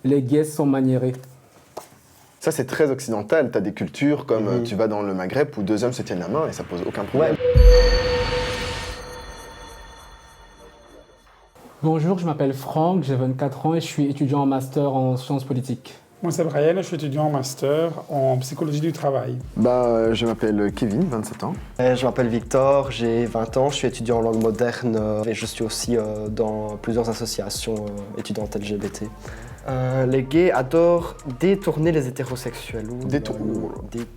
les gays sont maniérés. Ça, c'est très occidental. Tu as des cultures comme tu vas dans le Maghreb où deux hommes se tiennent la main et ça pose aucun problème. Bonjour, je m'appelle Franck, j'ai 24 ans et je suis étudiant en master en sciences politiques. Moi, c'est Brian, je suis étudiant en master en psychologie du travail. Je m'appelle Kevin, 27 ans. Je m'appelle Victor, j'ai 20 ans, je suis étudiant en langue moderne et je suis aussi dans plusieurs associations étudiantes LGBT. Les gays adorent détourner les hétérosexuels.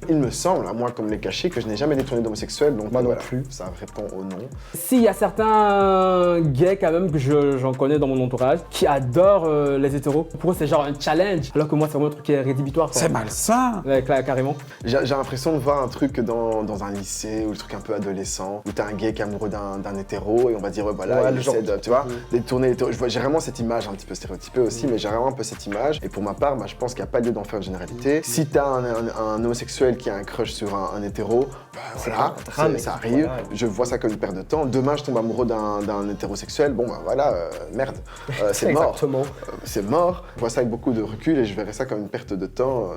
Il me semble, à moi comme les cachets, que je n'ai jamais détourné d'homosexuel, donc moi non plus. Ça répond au non. Si, il y a certains gays quand même que j'en connais dans mon entourage qui adorent les hétéros. Pour eux, c'est genre un challenge, alors que moi, c'est vraiment un truc qui est rédhibitoire. C'est malsain. Ouais, carrément. J'ai l'impression de voir un truc dans un lycée, ou le truc un peu adolescent, où t'as un gay qui est amoureux d'un hétéro, et on va dire, il essaie de, tu vois, détourner l'hétéro. J'ai vraiment cette image un petit peu stéréotypée aussi, mais j'ai vraiment un peu cette image. Et pour ma part, je pense qu'il n'y a pas lieu d'en faire une généralité. Si t'as un homosexuel qui a un crush sur un hétéro, voilà, ça arrive. Voilà. Je vois ça comme une perte de temps. Demain, je tombe amoureux d'un hétérosexuel, merde, c'est mort. C'est mort. Je vois ça avec beaucoup de recul et je verrais ça comme une perte de temps.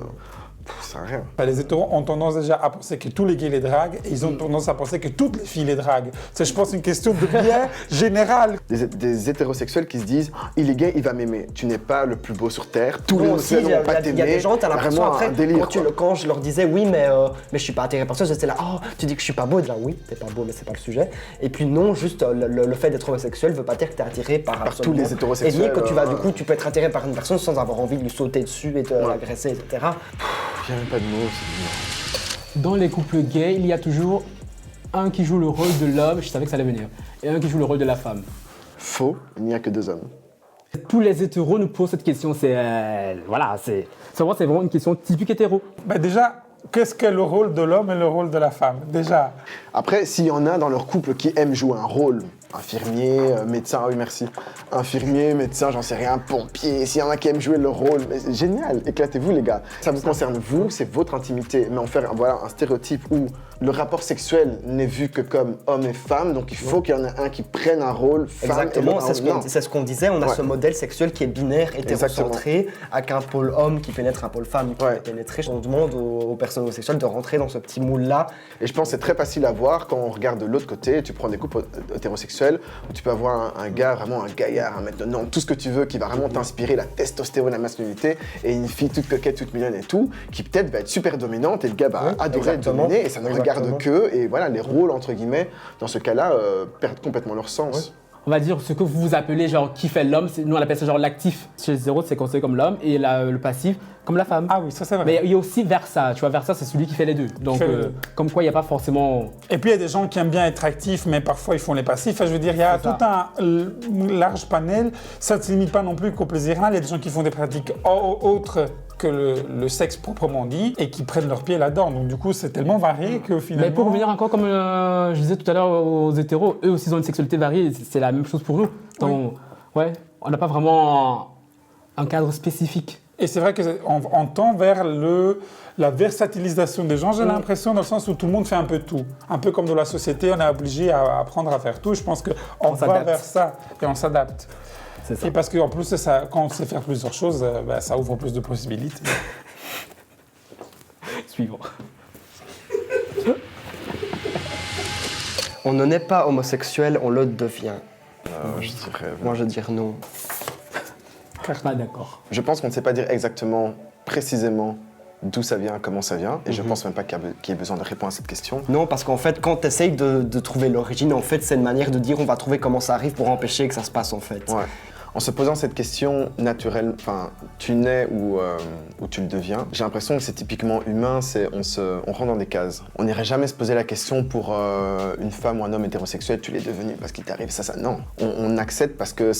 Ça rien. Les hétéros ont tendance déjà à penser que tous les gays les draguent et ils ont tendance à penser que toutes les filles les draguent. C'est, je pense, une question de bien général. Des hétérosexuels qui se disent « il est gay, il va m'aimer ». Tu n'es pas le plus beau sur Terre. Tous les homosexuels ne vont pas t'aimer. Il y a des gens, t'as l'impression après, délire, quand je leur disais « oui, mais je suis pas attiré par ça », j'étais là « oh, tu dis que je suis pas beau ». Là, oui, t'es pas beau, mais c'est pas le sujet. Et puis non, juste le fait d'être homosexuel veut pas dire que t'es attiré par tous les hétérosexuels. Et bien que tu peux être attiré par une personne sans avoir envie de lui sauter dessus et de l'agresser, etc. Il n'y a même pas de mots, c'est Dans les couples gays, il y a toujours un qui joue le rôle de l'homme, je savais que ça allait venir, et un qui joue le rôle de la femme. Faux, il n'y a que deux hommes. Tous les hétéros nous posent cette question, c'est vraiment une question typique hétéro. Déjà, qu'est-ce que le rôle de l'homme et le rôle de la femme? Déjà. Après, s'il y en a dans leur couple qui aiment jouer un rôle, infirmier, médecin, oui merci, infirmier, médecin, j'en sais rien, pompier, s'il y en a qui aiment jouer leur rôle, mais c'est génial, éclatez-vous les gars. Ça vous concerne vous, c'est votre intimité, mais en faire un stéréotype où le rapport sexuel n'est vu que comme homme et femme, donc il faut qu'il y en ait un qui prenne un rôle femme. Exactement, c'est ce qu'on disait, on a ce modèle sexuel qui est binaire, hétérocentré, avec un pôle homme qui pénètre, un pôle femme qui est pénétré. On demande aux personnes homosexuelles de rentrer dans ce petit moule-là. Et je pense que c'est très facile à voir quand on regarde de l'autre côté, tu prends des couples hétérosexuels, où tu peux avoir un gars, vraiment un gaillard, un mec de non, tout ce que tu veux, qui va vraiment t'inspirer la testostérone, la masculinité, et une fille toute coquette, toute mignonne et tout, qui peut-être va être super dominante, et le gars va adorer être dominé, et ça ne regarde que, et voilà, les rôles, entre guillemets, dans ce cas-là, perdent complètement leur sens. On va dire ce que vous appelez genre qui fait l'homme, nous on appelle ça genre l'actif. Chez les hétéros, c'est considéré comme l'homme, et le passif comme la femme. Ah oui, ça c'est vrai. Mais il y a aussi Versa, tu vois, Versa c'est celui qui fait les deux. Donc comme quoi il n'y a pas forcément... Et puis il y a des gens qui aiment bien être actifs, mais parfois ils font les passifs. Enfin, je veux dire, il y a tout un large panel. Ça ne se limite pas non plus qu'au plaisir anal. Il y a des gens qui font des pratiques autres que le sexe proprement dit et qui prennent leur pied là-dedans. Donc du coup, c'est tellement varié que finalement... Mais pour revenir encore, comme je disais tout à l'heure aux hétéros, eux aussi ils ont une sexualité variée, c'est la même chose pour nous. Donc, on n'a pas vraiment un cadre spécifique. Et c'est vrai qu'on tend vers la versatilisation des gens, j'ai l'impression, dans le sens où tout le monde fait un peu tout. Un peu comme dans la société, on est obligé à apprendre à faire tout. Je pense qu'on va vers ça et on s'adapte. Et parce qu'en plus, quand on sait faire plusieurs choses, ça ouvre plus de possibilités. Suivant. On ne naît pas homosexuel, on le devient. Moi, je dirais non. Pas d'accord. Je pense qu'on ne sait pas dire exactement, précisément, d'où ça vient, comment ça vient, et je pense même pas qu'il y ait besoin de répondre à cette question. Non, parce qu'en fait, quand tu essayes de trouver l'origine, en fait, c'est une manière de dire on va trouver comment ça arrive pour empêcher que ça se passe, en fait. Ouais. En se posant cette question naturelle, tu nais ou tu le deviens, j'ai l'impression que c'est typiquement humain, on rentre dans des cases. On n'irait jamais se poser la question pour une femme ou un homme hétérosexuel, tu l'es devenu parce qu'il t'arrive ça. Non, on accepte parce que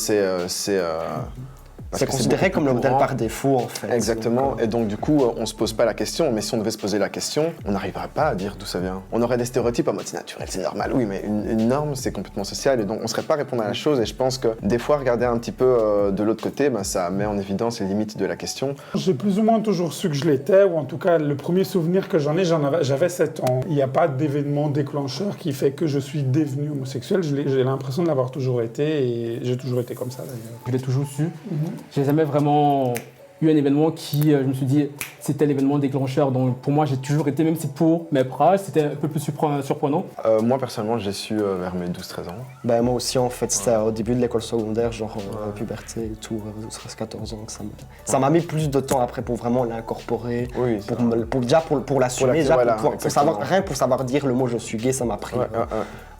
c'est considéré comme le modèle par défaut, en fait. Exactement, et donc du coup, on se pose pas la question, mais si on devait se poser la question, on n'arriverait pas à dire d'où ça vient. On aurait des stéréotypes en mode c'est naturel, c'est normal, oui, mais une norme, c'est complètement social, et donc on saurait pas répondre à la chose, et je pense que des fois, regarder un petit peu de l'autre côté, ça met en évidence les limites de la question. J'ai plus ou moins toujours su que je l'étais, ou en tout cas, le premier souvenir que j'avais 7 ans. Il n'y a pas d'événement déclencheur qui fait que je suis devenu homosexuel, j'ai l'impression de l'avoir toujours été, et j'ai toujours été comme ça, d'ailleurs. Je l'ai toujours su. J'ai jamais vraiment eu un événement qui, je me suis dit, c'était l'événement déclencheur. Donc pour moi, j'ai toujours été, même si pour mes proches, c'était un peu plus surprenant. Moi, personnellement, j'ai su vers mes 12-13 ans. Ben, moi aussi, en fait, c'était au début de l'école secondaire, genre puberté et tout, 13-14 ans, que ça m'a mis plus de temps après pour vraiment l'incorporer, Oui, pour l'assumer, voilà, pour savoir dire le mot je suis gay, ça m'a pris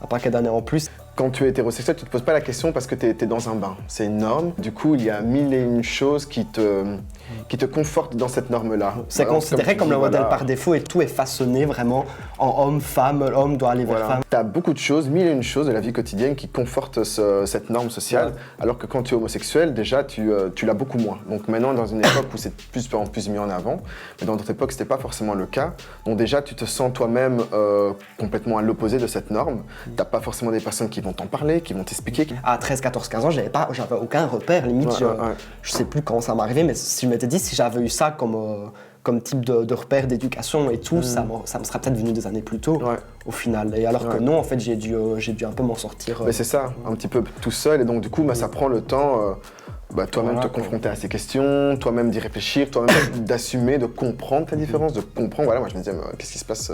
un paquet d'années en plus. Quand tu es hétérosexuel, tu te poses pas la question parce que tu es dans un bain. C'est une norme. Du coup, il y a mille et une choses qui te confortent dans cette norme-là. C'est considéré comme le modèle par défaut et tout est façonné vraiment en homme, femme, l'homme doit aller vers femme. Tu as beaucoup de choses, mille et une choses de la vie quotidienne qui confortent cette norme sociale, alors que quand tu es homosexuel, déjà, tu l'as beaucoup moins. Donc maintenant, dans une époque où c'est plus mis en avant, mais dans d'autres époques, c'était pas forcément le cas. Donc déjà, tu te sens toi-même complètement à l'opposé de cette norme. T'as pas forcément des personnes qui vont t'en parler, qui vont t'expliquer. À 13, 14, 15 ans, j'avais aucun repère, limite, je sais plus quand ça m'est arrivé, mais si je m'étais dit, si j'avais eu ça comme type de repère d'éducation et tout, ça me serait peut-être venu des années plus tôt, au final. Et alors que non, en fait, j'ai dû un peu m'en sortir. Mais c'est ça, un petit peu tout seul, et donc du coup, ça prend le temps... toi-même te confronter à ces questions, toi-même d'y réfléchir, toi-même d'assumer, de comprendre ta différence, de comprendre, moi je me disais, qu'est-ce qui se passe,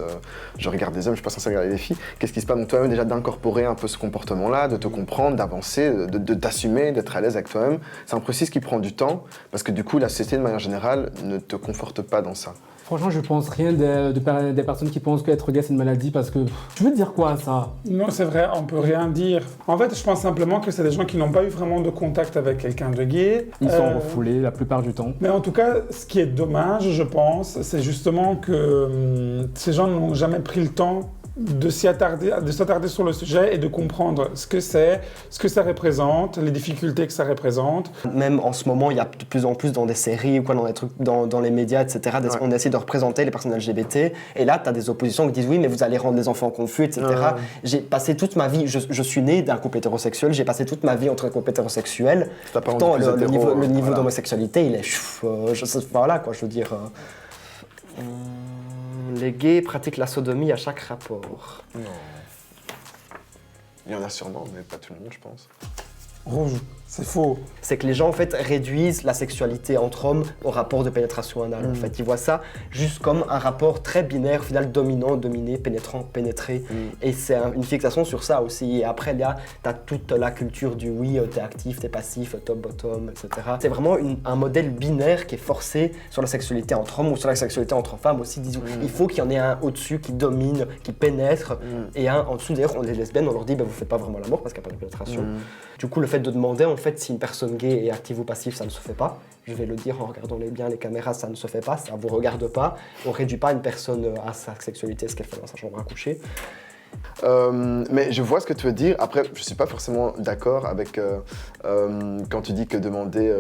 je regarde des hommes, je suis pas censé regarder des filles, qu'est-ce qui se passe, donc toi-même déjà d'incorporer un peu ce comportement-là, de te comprendre, d'avancer, d'assumer, d'être à l'aise avec toi-même, c'est un processus qui prend du temps, parce que du coup la société de manière générale ne te conforte pas dans ça. Franchement, je pense rien des personnes qui pensent qu'être gay c'est une maladie parce que tu veux dire quoi ça? Non, c'est vrai, on peut rien dire. En fait, je pense simplement que c'est des gens qui n'ont pas eu vraiment de contact avec quelqu'un de gay. Ils sont refoulés la plupart du temps. Mais en tout cas, ce qui est dommage, je pense, c'est justement que ces gens n'ont jamais pris le temps de s'attarder sur le sujet et de comprendre ce que c'est, ce que ça représente, les difficultés que ça représente. Même en ce moment, il y a de plus en plus dans des séries ou quoi, dans des trucs, dans les médias, etc., on essaie de représenter les personnes LGBT. Et là, tu as des oppositions qui disent oui, mais vous allez rendre les enfants confus, etc. J'ai passé toute ma vie, je suis né d'un couple hétérosexuel, j'ai passé toute ma vie entre couples hétérosexuels. Pourtant, le niveau d'homosexualité, il est voilà quoi, je veux dire. Les gays pratiquent la sodomie à chaque rapport. Non. Il y en a sûrement, mais pas tout le monde, je pense. Rouge, c'est faux. C'est que les gens en fait réduisent la sexualité entre hommes au rapport de pénétration anale. En fait, ils voient ça juste comme un rapport très binaire, au final dominant, dominé, pénétrant, pénétré. Et c'est une fixation sur ça aussi. Et après, là, t'as toute la culture du oui, t'es actif, t'es passif, top, bottom, etc. C'est vraiment un modèle binaire qui est forcé sur la sexualité entre hommes ou sur la sexualité entre femmes aussi. Disons, il faut qu'il y en ait un au-dessus qui domine, qui pénètre, et un en dessous. D'ailleurs, les lesbiennes, on leur dit, vous faites pas vraiment l'amour parce qu'il n'y a pas de pénétration. Du coup, le fait de demander en fait si une personne gay est active ou passive, ça ne se fait pas. Je vais le dire en regardant bien les caméras, ça ne se fait pas, ça ne vous regarde pas. On ne réduit pas une personne à sa sexualité, ce qu'elle fait dans sa chambre à coucher. Mais je vois ce que tu veux dire. Après, je suis pas forcément d'accord avec quand tu dis que demander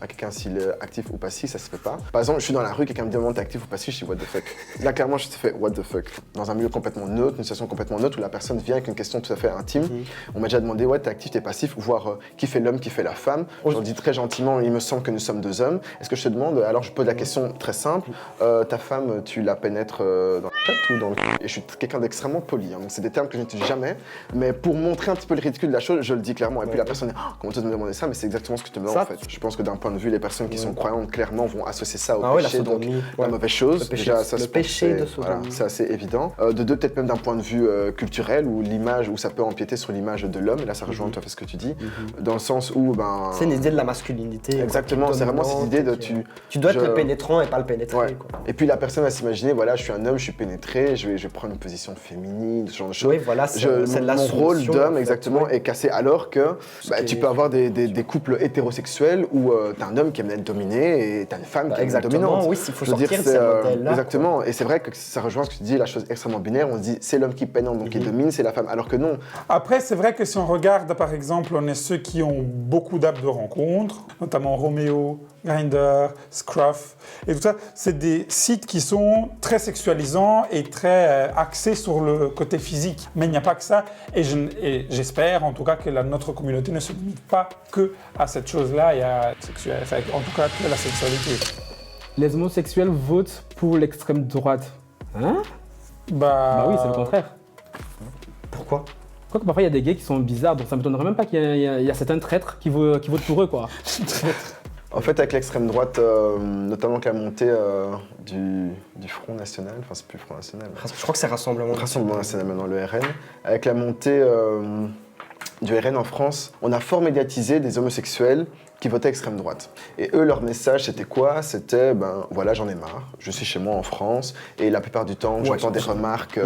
à quelqu'un s'il est actif ou passif, ça se fait pas. Par exemple, je suis dans la rue, quelqu'un me demande t'es actif ou passif, je dis what the fuck. Là, clairement, je te fais what the fuck. Dans un milieu complètement neutre, une situation complètement neutre où la personne vient avec une question tout à fait intime. On m'a déjà demandé ouais, t'es actif, t'es passif, voire qui fait l'homme, qui fait la femme. Je leur dis très gentiment, il me semble que nous sommes deux hommes. Est-ce que je te demande, alors je pose la question très simple, ta femme, tu la pénètres dans la tête ou dans le cul? Et je suis quelqu'un d'extrêmement poli. Hein. C'est des termes que je n'utilise jamais, mais pour montrer un petit peu le ridicule de la chose, je le dis clairement. Et puis la personne dit comment tu me demander ça, mais c'est exactement ce que tu me demandes en fait. Je pense que d'un point de vue, les personnes qui sont croyantes clairement vont associer ça au péché, donc la mauvaise chose. Déjà, ça, le péché de sodomie. C'est assez évident. De deux, peut-être même d'un point de vue culturel, où l'image, où ça peut empiéter sur l'image de l'homme. Et là, ça rejoint tout à fait ce que tu dis, dans le sens où c'est une idée de la masculinité. Exactement, c'est vraiment cette idée de tu dois être le pénétrant et pas le pénétré. Ouais. Et puis la personne va s'imaginer, voilà, je suis un homme, je suis pénétré, je vais prendre une position féminine, ce genre de choses. Oui, voilà, mon rôle d'homme exactement est cassé, alors que tu peux avoir des couples hétérosexuels où t'as un homme qui aime être dominé et t'as une femme qui est dominante. Oui, il faut sortir de ces modèles-là. Exactement, et c'est vrai que ça rejoint ce que tu dis, la chose extrêmement binaire, on se dit c'est l'homme qui pénètre, donc qui domine, c'est la femme, alors que non. Après, c'est vrai que si on regarde, par exemple, on est ceux qui ont beaucoup d'apps de rencontres, notamment Romeo, Grindr, Scruff, et tout ça, c'est des sites qui sont très sexualisants et très axés sur le côté physique. Mais il n'y a pas que ça, et j'espère en tout cas que notre communauté ne se limite pas que à cette chose-là, et en tout cas que la sexualité. Les homosexuels votent pour l'extrême droite. Hein? Bah oui, c'est le contraire. Pourquoi? Quoique parfois il y a des gays qui sont bizarres, donc ça ne m'étonnerait même pas qu'il y a certains traîtres qui votent pour eux, quoi. En fait, avec l'extrême droite, notamment avec la montée du Front National, enfin c'est plus Front National. Je crois que c'est Rassemblement National maintenant, le RN. Avec la montée du RN en France, on a fort médiatisé des homosexuels qui votaient extrême droite. Et eux, leur message, c'était quoi? C'était, ben voilà, j'en ai marre, je suis chez moi en France, et la plupart du temps, j'entends des remarques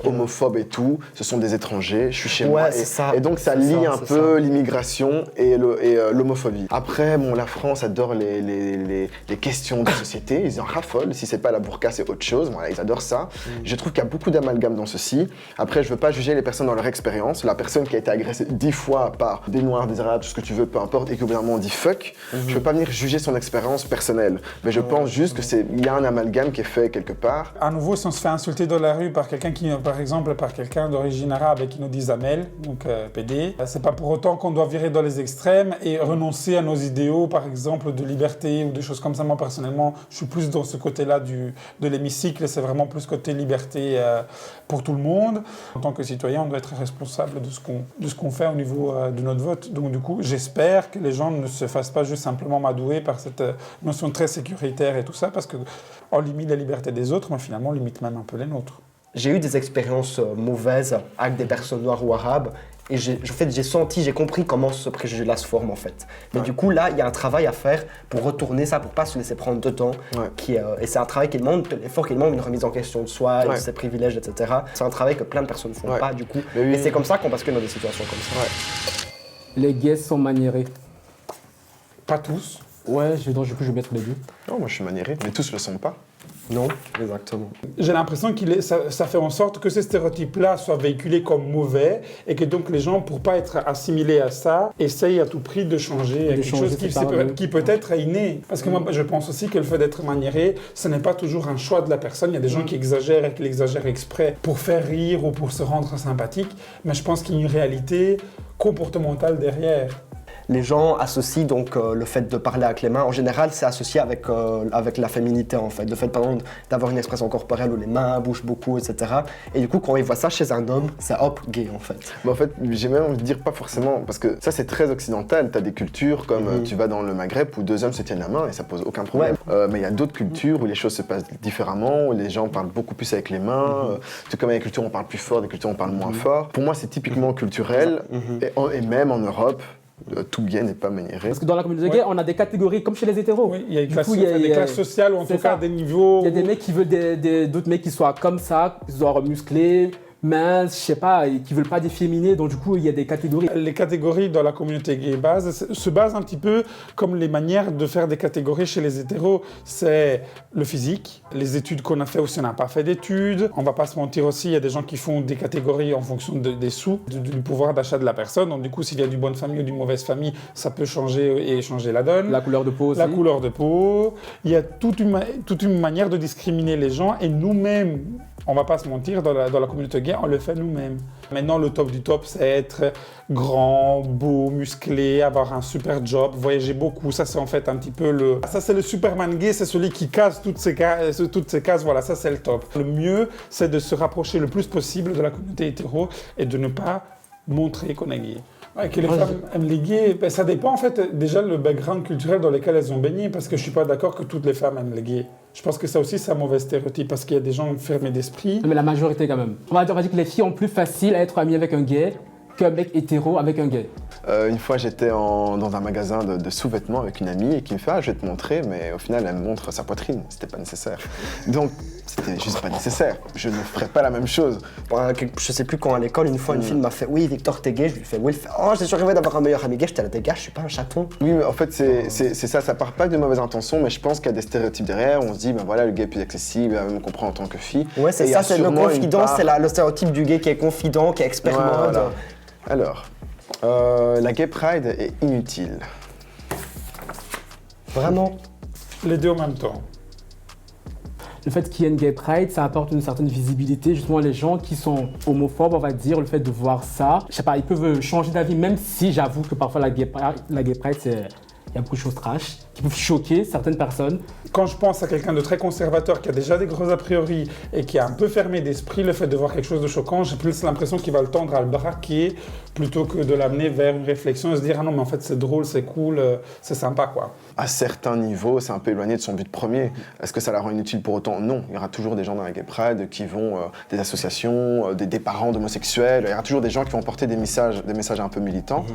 homophobes et tout, ce sont des étrangers, je suis chez moi. Et donc, ça lie un peu l'immigration et l'homophobie. Après, bon, la France adore les questions de société, ils en raffolent, si c'est pas la burqa, c'est autre chose, voilà, ils adorent ça. Je trouve qu'il y a beaucoup d'amalgame dans ceci. Après, je veux pas juger les personnes dans leur expérience. La personne qui a été agressée 10 fois par des Noirs, des Arabes, tout ce que tu veux, peu importe, et que on dit fuck, je veux pas venir juger son expérience personnelle, mais je pense juste que il y a un amalgame qui est fait quelque part. À nouveau, si on se fait insulter dans la rue par quelqu'un par quelqu'un d'origine arabe et qui nous dit Zamel, donc PD, c'est pas pour autant qu'on doit virer dans les extrêmes et renoncer à nos idéaux, par exemple de liberté ou des choses comme ça. Moi personnellement, je suis plus dans ce côté-là de l'hémicycle, c'est vraiment plus côté liberté pour tout le monde. En tant que citoyen, on doit être responsable de ce qu'on fait au niveau de notre vote. Donc du coup, j'espère que les gens ne se fassent pas juste simplement madouer par cette notion très sécuritaire et tout ça, parce qu'on limite la liberté des autres, mais finalement on limite même un peu les nôtres. J'ai eu des expériences mauvaises avec des personnes noires ou arabes, et j'ai compris comment ce préjugé-là se forme en fait. Mais du coup là, il y a un travail à faire pour retourner ça, pour pas se laisser prendre dedans. Et c'est un travail qui demande de l'effort, qui demande une remise en question de soi, de ses privilèges, etc. C'est un travail que plein de personnes ne font pas du coup. Et c'est comme ça qu'on bascule dans des situations comme ça. Les gays sont maniérés. Pas tous. Ouais, je vais mettre les deux. Non, moi je suis maniéré, mais tous le sont pas. Non, exactement. J'ai l'impression que ça fait en sorte que ces stéréotypes-là soient véhiculés comme mauvais et que donc les gens, pour pas être assimilés à ça, essayent à tout prix de changer quelque chose qui peut-être est inné. Parce que moi, je pense aussi que le fait d'être maniéré, ce n'est pas toujours un choix de la personne. Il y a des gens qui exagèrent et qui l'exagèrent exprès pour faire rire ou pour se rendre sympathique. Mais je pense qu'il y a une réalité comportementale derrière. Les gens associent donc le fait de parler avec les mains, en général, c'est associé avec la féminité en fait. Le fait par exemple d'avoir une expression corporelle où les mains bougent beaucoup, etc. Et du coup, quand ils voient ça chez un homme, c'est hop, gay en fait. Mais en fait, j'ai même envie de dire pas forcément, parce que ça c'est très occidental. T'as des cultures comme tu vas dans le Maghreb où deux hommes se tiennent la main et ça pose aucun problème. Mais il y a d'autres cultures où les choses se passent différemment, où les gens parlent beaucoup plus avec les mains. Tout comme il y a des cultures où on parle plus fort, des cultures où on parle moins fort. Pour moi, c'est typiquement culturel et même en Europe. Tout gay n'est pas maniéré. Parce que dans la communauté gay, on a des catégories comme chez les hétéros. Oui, il y a des classes sociales ou en tout cas des niveaux. Il y a des mecs qui veulent d'autres mecs qui soient comme ça, qui soient musclés, minces, je sais pas, et qui veulent pas d'efféminés. Donc du coup, il y a des catégories. Les catégories dans la communauté gay se basent un petit peu comme les manières de faire des catégories chez les hétéros. C'est le physique, les études qu'on a fait ou si on n'a pas fait d'études. On va pas se mentir aussi, il y a des gens qui font des catégories en fonction des sous, du pouvoir d'achat de la personne. Donc du coup, s'il y a du bonne famille ou d'une mauvaise famille, ça peut changer et changer la donne. La couleur de peau aussi. La couleur de peau. Il y a toute une manière de discriminer les gens et nous-mêmes, on va pas se mentir, dans la communauté gay, on le fait nous-mêmes. Maintenant, le top du top, c'est être grand, beau, musclé, avoir un super job, voyager beaucoup. Ça, c'est en fait un petit peu Ça, c'est le Superman gay, c'est celui qui casse toutes ces cases. Voilà, ça, c'est le top. Le mieux, c'est de se rapprocher le plus possible de la communauté hétéro et de ne pas montrer qu'on est gay. Ouais, que les femmes aiment les gays, ben, ça dépend en fait déjà le background culturel dans lequel elles ont baigné, parce que je suis pas d'accord que toutes les femmes aiment les gays. Je pense que ça aussi c'est un mauvais stéréotype, parce qu'il y a des gens fermés d'esprit. Mais la majorité quand même. On va dire que les filles ont plus facile à être amies avec un gay qu'un mec hétéro avec un gay. Une fois, j'étais dans un magasin de sous-vêtements avec une amie et qui me fait « Ah, je vais te montrer », mais au final, elle me montre sa poitrine. C'était pas nécessaire. Donc, c'était juste pas nécessaire. Je ne ferais pas la même chose. Je sais plus quand à l'école, une fois, une fille m'a fait « Oui, Victor, t'es gay ?» Je lui fais « Oui ». Elle fait « Oh, j'ai toujours rêvé d'avoir un meilleur ami gay. » J'étais là, des gars, je suis pas un chaton. Oui, mais en fait, c'est ça part pas de mauvaises intentions, mais je pense qu'il y a des stéréotypes derrière. On se dit « Ben voilà, le gay est plus accessible, elle me comprend en tant que fille. » Ouais, c'est ça, c'est le confident, c'est le stéréotype du gay qui est confident, qui est expérimente. Voilà. Alors, la Gay Pride est inutile. Vraiment? Les deux en même temps. Le fait qu'il y ait une Gay Pride, ça apporte une certaine visibilité. Justement, les gens qui sont homophobes, on va dire, le fait de voir ça, je sais pas, ils peuvent changer d'avis, même si j'avoue que parfois la Gay Pride, il y a beaucoup de choses trash qui peuvent choquer certaines personnes. Quand je pense à quelqu'un de très conservateur qui a déjà des gros a priori et qui est un peu fermé d'esprit, le fait de voir quelque chose de choquant, j'ai plus l'impression qu'il va le tendre à le braquer plutôt que de l'amener vers une réflexion et se dire ah non mais en fait c'est drôle, c'est cool, c'est sympa quoi. À certains niveaux, c'est un peu éloigné de son but premier. Est-ce que ça la rend inutile pour autant? Non. Il y aura toujours des gens dans la Gay Pride qui vont, des associations, des parents d'homosexuels, il y aura toujours des gens qui vont porter des messages un peu militants.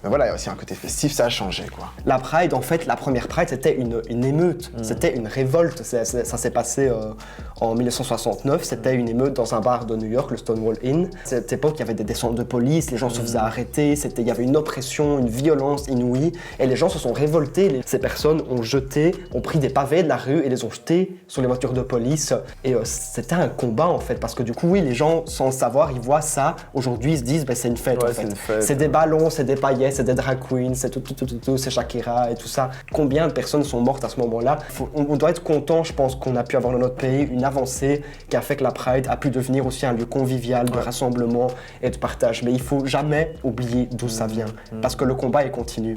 Mais voilà, il y a aussi un côté festif, ça a changé quoi. La Pride, en fait, la première Pride, c'était une émeute, c'était une révolte. Ça s'est passé en 1969, c'était une émeute dans un bar de New York, le Stonewall Inn. À cette époque, il y avait des descentes de police, les gens se faisaient arrêter, il y avait une oppression, une violence inouïe, et les gens se sont révoltés. Ces personnes ont pris des pavés de la rue et les ont jetés sur les voitures de police. Et c'était un combat en fait, parce que du coup, oui, les gens, sans le savoir, ils voient ça. Aujourd'hui, ils se disent, c'est une fête en fait. C'est des ballons, c'est des paillettes, c'est des drag queens, c'est tout, c'est Shakira et tout ça. Combien de personnes sont mortes à ce moment-là? On doit être content, je pense, qu'on a pu avoir dans notre pays une avancée qui a fait que la Pride a pu devenir aussi un lieu convivial de rassemblement et de partage. Mais il faut jamais oublier d'où ça vient, parce que le combat est continu.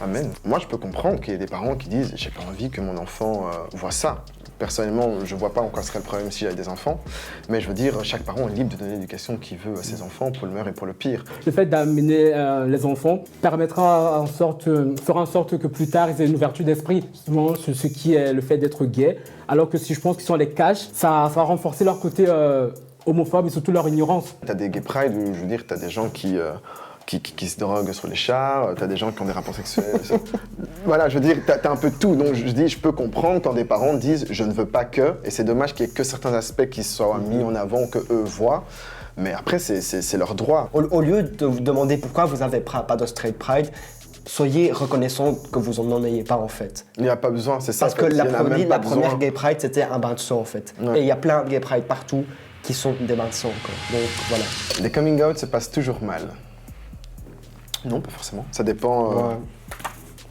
Amen. Moi, je peux comprendre qu'il y ait des parents qui disent « j'ai pas envie que mon enfant voit ça ». Personnellement, je vois pas en quoi serait le problème si j'avais des enfants, mais je veux dire, chaque parent est libre de donner l'éducation qu'il veut à ses enfants, pour le meilleur et pour le pire. Le fait d'amener les enfants fera en sorte que plus tard, ils aient une ouverture d'esprit, justement, sur ce qui est le fait d'être gay, alors que si je pense qu'ils sont les caches, ça va renforcer leur côté homophobe et surtout leur ignorance. T'as des gay pride où, je veux dire, t'as des gens qui se droguent sur les chars, t'as des gens qui ont des rapports sexuels. Voilà, je veux dire, t'as un peu de tout. Donc je peux comprendre quand des parents disent « je ne veux pas que », et c'est dommage qu'il y ait que certains aspects qui soient mis en avant, que eux voient. Mais après, c'est leur droit. Au lieu de vous demander pourquoi vous n'avez pas de straight pride, soyez reconnaissant que vous n'en ayez pas en fait. Il n'y a pas besoin, c'est ça. Parce que la première gay pride, c'était un bain de sang en fait. Ouais. Et il y a plein de gay pride partout qui sont des bains de sang. Quoi. Donc voilà. Les coming out se passent toujours mal. Non, pas forcément. Ça dépend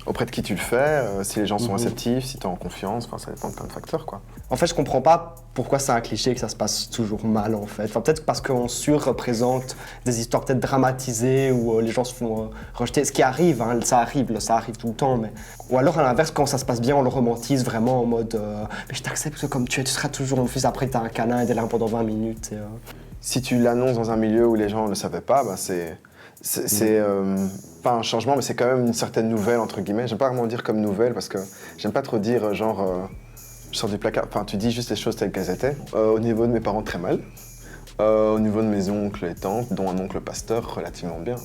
auprès de qui tu le fais, si les gens sont réceptifs, si tu es en confiance, ça dépend de plein de facteurs, quoi. En fait, je comprends pas pourquoi c'est un cliché que ça se passe toujours mal, en fait. Enfin, peut-être parce qu'on surreprésente des histoires peut-être dramatisées où les gens se font rejeter. Ce qui arrive, hein, ça arrive tout le temps, mais... Ou alors, à l'inverse, quand ça se passe bien, on le romantise vraiment en mode mais je t'accepte comme tu es, tu seras toujours mon fils, après t'as un câlin et t'es là pendant 20 minutes. Si tu l'annonces dans un milieu où les gens ne le savaient pas, c'est pas un changement, mais c'est quand même une certaine nouvelle, entre guillemets. J'aime pas vraiment dire comme nouvelle, parce que j'aime pas trop dire genre je sors du placard. Enfin, tu dis juste les choses telles qu'elles étaient. Au niveau de mes parents, très mal. Au niveau de mes oncles et tantes, dont un oncle pasteur, relativement bien.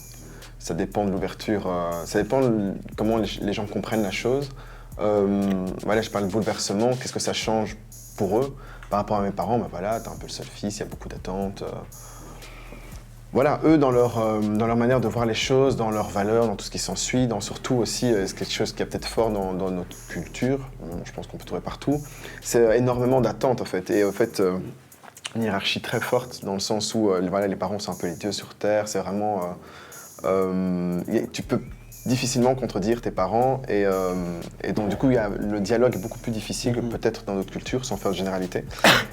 Ça dépend de l'ouverture, ça dépend de comment les gens comprennent la chose. Voilà, je parle de bouleversement, qu'est-ce que ça change pour eux. Par rapport à mes parents, voilà, t'es un peu le seul fils, il y a beaucoup d'attentes. Voilà, eux, dans leur manière de voir les choses, dans leurs valeurs, dans tout ce qui s'ensuit, dans surtout aussi, c'est quelque chose qui est peut-être fort dans notre culture, je pense qu'on peut trouver partout, c'est énormément d'attentes en fait. Et en fait, une hiérarchie très forte dans le sens où voilà, les parents sont un peu les dieux sur terre, c'est vraiment... tu peux difficilement contredire tes parents et donc du coup le dialogue est beaucoup plus difficile que peut-être dans d'autres cultures sans faire de généralité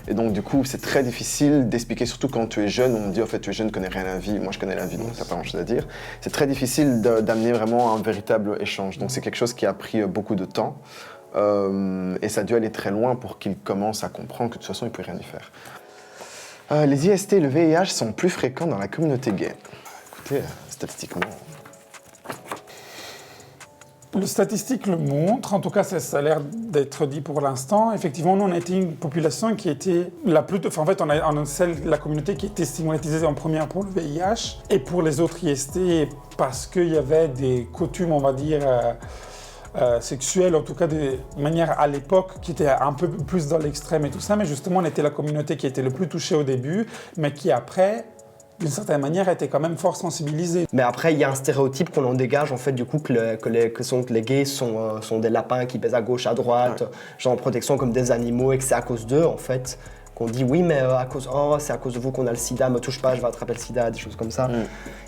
et donc du coup c'est très difficile d'expliquer, surtout quand tu es jeune, on me dit en fait tu es jeune, tu connais rien à la vie, moi je connais la vie donc t'as pas grand chose à dire, c'est très difficile d'amener vraiment un véritable échange, donc c'est quelque chose qui a pris beaucoup de temps et ça a dû aller très loin pour qu'ils commencent à comprendre que de toute façon ils ne pouvaient rien y faire. Les IST et le VIH sont plus fréquents dans la communauté gay. Écoutez, statistiquement... Les statistiques le montrent, en tout cas ça a l'air d'être dit pour l'instant. Effectivement, nous on était une population qui était la plus... Enfin, en fait, on a la communauté qui était stigmatisée en première pour le VIH et pour les autres IST parce qu'il y avait des coutumes, on va dire, sexuelles, en tout cas des manières à l'époque qui étaient un peu plus dans l'extrême et tout ça. Mais justement, on était la communauté qui était le plus touchée au début, mais qui après... d'une certaine manière, était quand même fort sensibilisée. Mais après, il y a un stéréotype qu'on en dégage, en fait, du coup, que les gays sont des lapins qui baisent à gauche, à droite, genre en protection comme des animaux, et que c'est à cause d'eux, en fait, qu'on dit oui, mais c'est à cause de vous qu'on a le sida, me touche pas, je vais attraper le sida, des choses comme ça.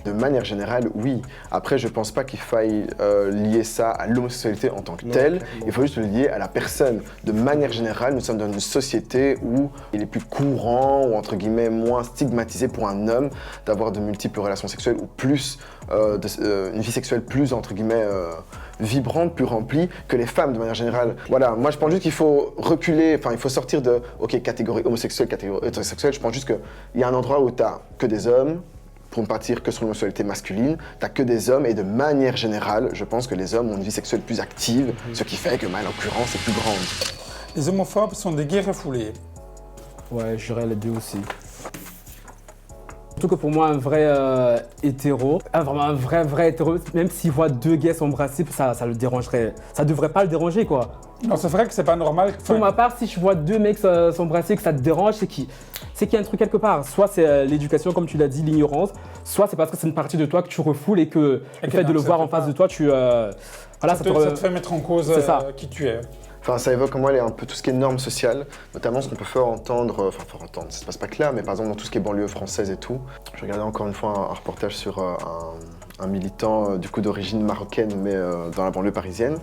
De manière générale, oui. Après, je pense pas qu'il faille lier ça à l'homosexualité en tant que telle. Il faut juste le lier à la personne. De manière générale, nous sommes dans une société où il est plus courant, ou entre guillemets, moins stigmatisé pour un homme d'avoir de multiples relations sexuelles ou plus, une vie sexuelle plus, entre guillemets, vibrante, plus remplie que les femmes de manière générale. Voilà, moi je pense juste qu'il faut reculer, enfin il faut sortir de, ok, catégorie homosexuelle, catégorie hétérosexuelle, je pense juste qu'il y a un endroit où tu n'as que des hommes, pour ne pas dire que sur l'homosexualité masculine, t'as que des hommes et de manière générale, je pense que les hommes ont une vie sexuelle plus active, ce qui fait que ma l'occurrence est plus grande. Les homophobes sont des gays refoulés. Ouais, je dirais les deux aussi. Surtout que pour moi, un vrai hétéro, vraiment un vrai hétéro, même s'il voit deux gays s'embrasser, ça le dérangerait. Ça devrait pas le déranger, quoi. Non, c'est vrai que c'est pas normal. Pour ma part, si je vois deux mecs s'embrasser, que ça te dérange, c'est qu'il y a un truc quelque part. Soit c'est l'éducation, comme tu l'as dit, l'ignorance, soit c'est parce que c'est une partie de toi que tu refoules et que le fait de le voir en face de toi, voilà, ça te fait mettre en cause qui tu es. Enfin, ça évoque en moi un peu tout ce qui est normes sociales, notamment ce qu'on peut faire entendre, ça se passe pas que là, mais par exemple dans tout ce qui est banlieue française et tout. Je regardais encore une fois un reportage sur un militant du coup d'origine marocaine, mais dans la banlieue parisienne,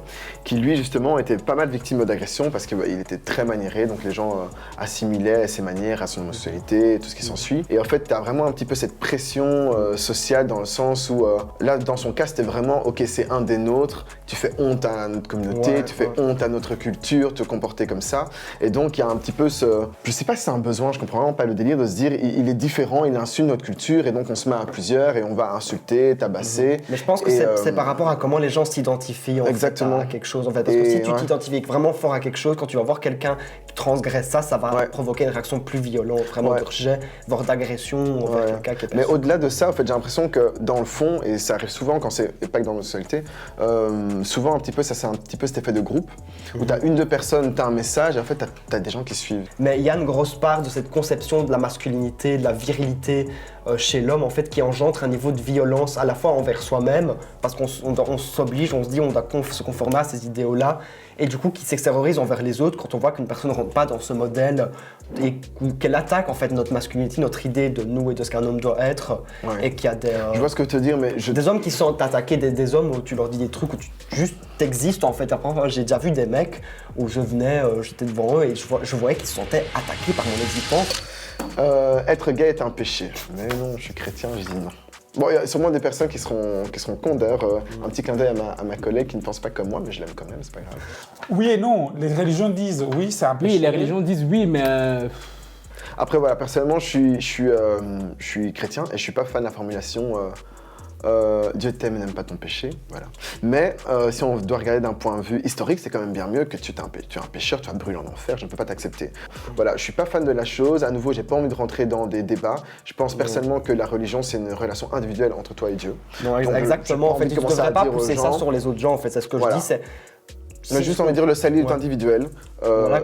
qui lui justement était pas mal victime d'agression parce qu'il était très maniéré, donc les gens assimilaient ses manières à son homosexualité et tout ce qui s'ensuit. Et en fait, tu as vraiment un petit peu cette pression sociale dans le sens où, là, dans son cas, c'était vraiment, ok, c'est un des nôtres, tu fais honte à notre communauté, tu fais honte à notre culture, te comporter comme ça. Et donc, il y a un petit peu je sais pas si c'est un besoin, je comprends vraiment pas le délire de se dire, il est différent, il insulte notre culture, et donc on se met à plusieurs et on va insulter, tabasser. Mais je pense que c'est par rapport à comment les gens s'identifient à quelque chose. En fait. Parce que si tu t'identifies vraiment fort à quelque chose, quand tu vas voir quelqu'un qui transgresse ça va provoquer une réaction plus violente, vraiment de rejet, voire d'agression envers quelqu'un qui est Mais au-delà de ça, en fait, j'ai l'impression que dans le fond, et ça arrive souvent quand c'est pas que dans l'homosexualité, souvent un petit peu, ça c'est un petit peu cet effet de groupe, où t'as une, deux personnes, t'as un message, et en fait t'as des gens qui suivent. Mais il y a une grosse part de cette conception de la masculinité, de la virilité chez l'homme, en fait, qui engendre un niveau de violence à la fois envers soi-même, parce qu'on s'oblige, on se dit on doit se conformer à ces idéaux-là, et du coup qui s'extériorise envers les autres quand on voit qu'une personne ne rentre pas dans ce modèle et qu'elle attaque en fait notre masculinité, notre idée de nous et de ce qu'un homme doit être, et qu'il y a des... Je vois ce que tu veux dire, mais des hommes qui sont attaqués, des hommes où tu leur dis des trucs où tu juste t'existes en fait. Après, j'ai déjà vu des mecs où je venais, j'étais devant eux et je voyais qu'ils se sentaient attaqués par mon existence. Être gay est un péché. Mais non, je suis chrétien, je dis non. Bon, il y a sûrement des personnes qui seront con. D'ailleurs, un petit clin d'œil à ma collègue qui ne pense pas comme moi, mais je l'aime quand même, c'est pas grave. Oui et non, les religions disent oui, c'est un péché. Oui, les religions disent oui, mais... Après, voilà, personnellement, je suis chrétien et je suis pas fan de la formulation Dieu t'aime et n'aime pas ton péché, voilà. Mais si on doit regarder d'un point de vue historique, c'est quand même bien mieux que tu es un pécheur, tu vas brûler en enfer, je ne peux pas t'accepter. Voilà, je suis pas fan de la chose, à nouveau, j'ai pas envie de rentrer dans des débats. Je pense personnellement que la religion, c'est une relation individuelle entre toi et Dieu. Non, exactement, en fait, tu ne devrais pas pousser ça sur les autres gens, en fait, c'est ce que je dis, c'est... Mais juste envie de dire le salut est individuel,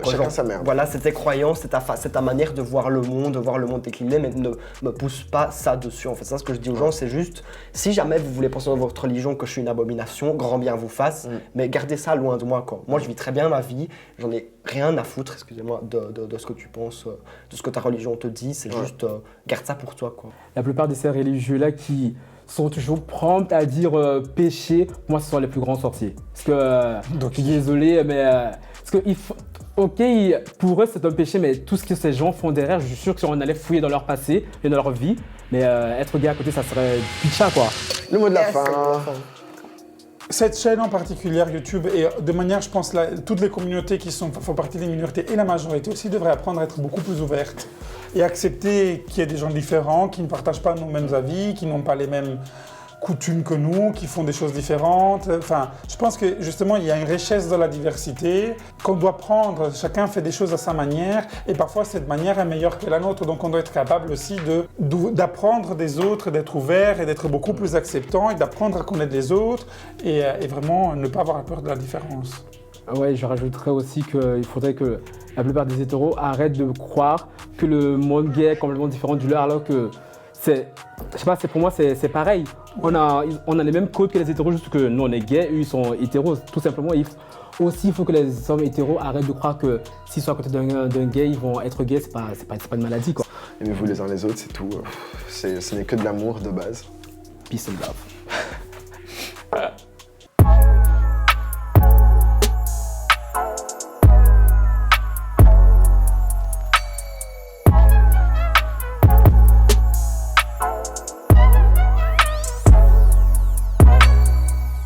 chacun sa merde. Voilà, c'est tes croyances, c'est ta manière de voir le monde décliné, mais ne me pousse pas ça dessus. En fait, ça, ce que je dis aux gens, c'est juste, si jamais vous voulez penser dans votre religion que je suis une abomination, grand bien vous fasse, mais gardez ça loin de moi, quoi. Moi, je vis très bien ma vie, j'en ai rien à foutre, excusez-moi, de ce que tu penses, de ce que ta religion te dit, c'est juste, garde ça pour toi, quoi. La plupart de ces religieux-là qui sont toujours promptes à dire péché, moi ce sont les plus grands sorciers. Parce que, donc je suis désolé, mais parce que ok, pour eux c'est un péché, mais tout ce que ces gens font derrière, je suis sûr que si on allait fouiller dans leur passé et dans leur vie, mais être gay à côté, ça serait pitcha quoi. Le mot de la fin. Cette chaîne en particulier, YouTube, et de manière, je pense, toutes les communautés qui font partie des minorités et la majorité aussi devraient apprendre à être beaucoup plus ouvertes et accepter qu'il y ait des gens différents, qui ne partagent pas nos mêmes avis, qui n'ont pas les mêmes coutumes que nous, qui font des choses différentes. Enfin, je pense que justement, il y a une richesse dans la diversité qu'on doit prendre. Chacun fait des choses à sa manière et parfois cette manière est meilleure que la nôtre. Donc on doit être capable aussi d'apprendre des autres, d'être ouvert et d'être beaucoup plus acceptant et d'apprendre à connaître les autres et vraiment ne pas avoir peur de la différence. Ouais, je rajouterais aussi qu'il faudrait que la plupart des hétéros arrêtent de croire que le monde gay est complètement différent du leur, alors que je sais pas, pour moi c'est pareil. On a les mêmes codes que les hétéros, juste que nous on est gays, eux ils sont hétéros, tout simplement. Il faut que les hommes hétéros arrêtent de croire que s'ils sont à côté d'un gay, ils vont être gays, c'est pas une maladie quoi. Aimez-vous les uns les autres, c'est tout. Ce n'est que de l'amour de base. Peace and love.